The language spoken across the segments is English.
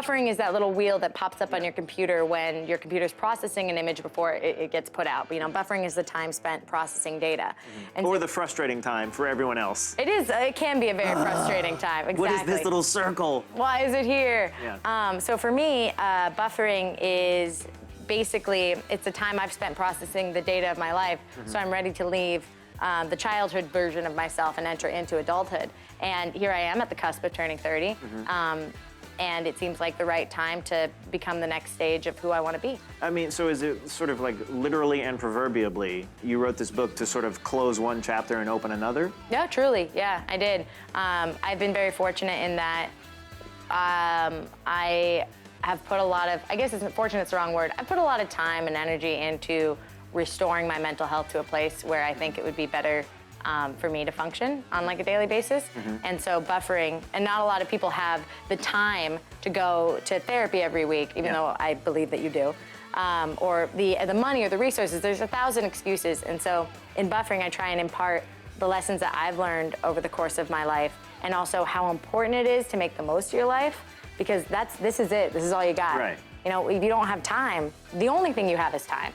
buffering is that little wheel that pops up on your computer when your computer's processing an image before it gets put out. But, you know, buffering is the time spent processing data. And or the frustrating time for everyone else. It is. It can be a very frustrating time. Exactly. What is this little circle? Why is it here? Yeah. So for me, buffering is basically, it's the time I've spent processing the data of my life, so I'm ready to leave the childhood version of myself and enter into adulthood. And here I am at the cusp of turning 30. And it seems like the right time to become the next stage of who I want to be. I mean, so is it sort of like literally and proverbially, you wrote this book to sort of close one chapter and open another? Yeah, truly, yeah, I did. I've been very fortunate in that I have put a lot of, I guess fortunate's the wrong word, I put a lot of time and energy into restoring my mental health to a place where I think it would be better for me to function on like a daily basis. And so buffering, and not a lot of people have the time to go to therapy every week, even though I believe that you do, or the money or the resources. There's 1,000 excuses. And so in buffering, I try and impart the lessons that I've learned over the course of my life, and also how important it is to make the most of your life, because this is it. This is all you got. Right. You know, if you don't have time, the only thing you have is time.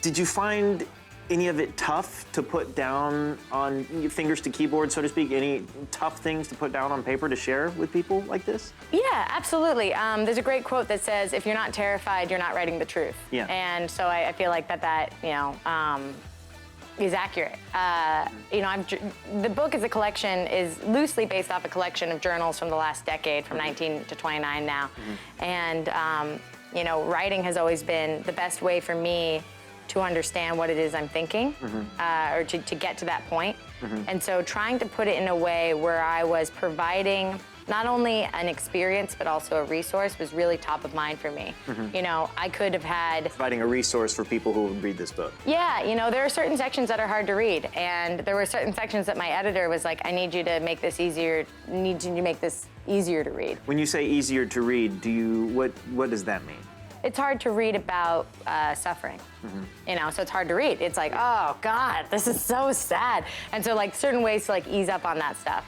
Did you find any of it tough to put down on your fingers to keyboard, so to speak? Any tough things to put down on paper to share with people like this? Yeah, absolutely. There's a great quote that says, if you're not terrified, you're not writing the truth. Yeah. And so I feel like that you know, is accurate. You know, the book is is loosely based off a collection of journals from the last decade, from 19 to 29 now. And, you know, writing has always been the best way for me to understand what it is I'm thinking, or to get to that point. And so trying to put it in a way where I was providing not only an experience, but also a resource was really top of mind for me. You know, I could have had... Providing a resource for people who would read this book. Yeah, you know, there are certain sections that are hard to read, and there were certain sections that my editor was like, I need you to make this easier, to read. When you say easier to read, what does that mean? It's hard to read about suffering, you know, so it's hard to read. It's like, oh God, this is so sad. And so like certain ways to like ease up on that stuff,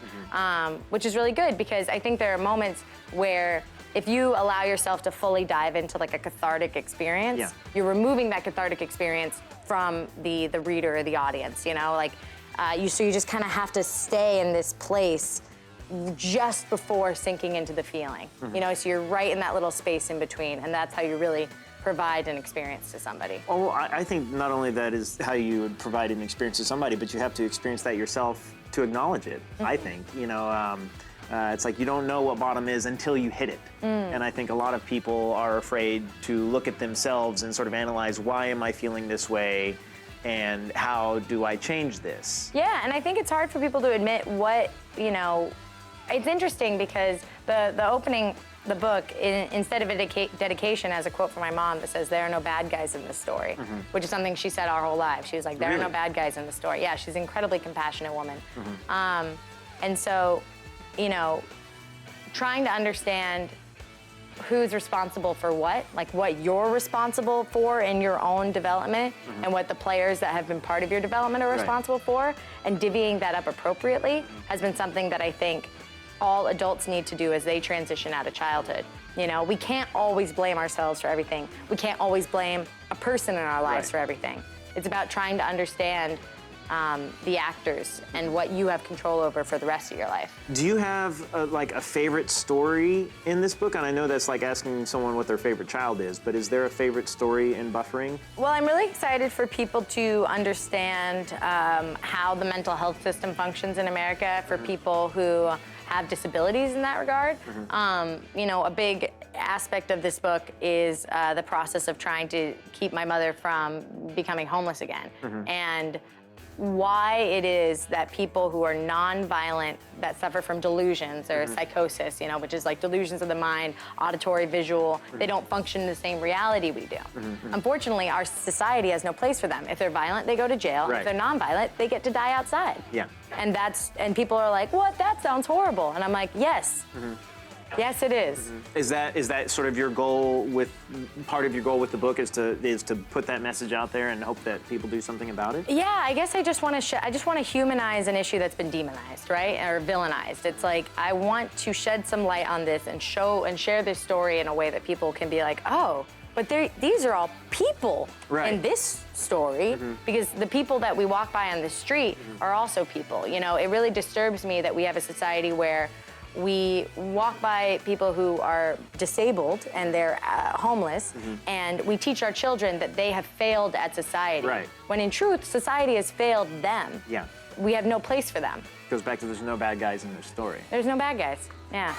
which is really good, because I think there are moments where if you allow yourself to fully dive into like a cathartic experience, you're removing that cathartic experience from the reader or the audience, you know, like so you just kind of have to stay in this place just before sinking into the feeling. You know, so you're right in that little space in between, and that's how you really provide an experience to somebody. Oh, I think not only that is how you would provide an experience to somebody, but you have to experience that yourself to acknowledge it, I think. You know, it's like you don't know what bottom is until you hit it. And I think a lot of people are afraid to look at themselves and sort of analyze, why am I feeling this way? And how do I change this? Yeah, and I think it's hard for people to admit what, you know, it's interesting because the opening, the book, instead of a dedication, has a quote from my mom that says, there are no bad guys in this story, which is something she said our whole life. She was like, there are no bad guys in the story. Yeah, she's an incredibly compassionate woman. And so, you know, trying to understand who's responsible for what, like what you're responsible for in your own development, and what the players that have been part of your development are responsible for, and divvying that up appropriately has been something that I think all adults need to do as they transition out of childhood. You know, we can't always blame ourselves for everything. We can't always blame a person in our lives for everything. It's about trying to understand the actors and what you have control over for the rest of your life. Do you have like a favorite story in this book? And I know that's like asking someone what their favorite child is, but is there a favorite story in buffering? Well, I'm really excited for people to understand how the mental health system functions in America for people who have disabilities in that regard. You know, a big aspect of this book is the process of trying to keep my mother from becoming homeless again. And why it is that people who are non-violent, that suffer from delusions or psychosis, you know, which is like delusions of the mind, auditory, visual, they don't function in the same reality we do. Unfortunately, our society has no place for them. If they're violent, they go to jail. If they're non-violent, they get to die outside. And people are like, what? That sounds horrible. And I'm like, yes. Yes, it is. Is that sort of your goal with, part of your goal with the book is to put that message out there and hope that people do something about it? Yeah, I guess I just want to humanize an issue that's been demonized, right, or villainized. It's like I want to shed some light on this and show and share this story in a way that people can be like, oh, but these are all people in this story, because the people that we walk by on the street are also people. You know, it really disturbs me that we have a society where we walk by people who are disabled and they're homeless, and we teach our children that they have failed at society. Right. When in truth, society has failed them. Yeah. We have no place for them. Goes back to there's no bad guys in this story. There's no bad guys. Yeah.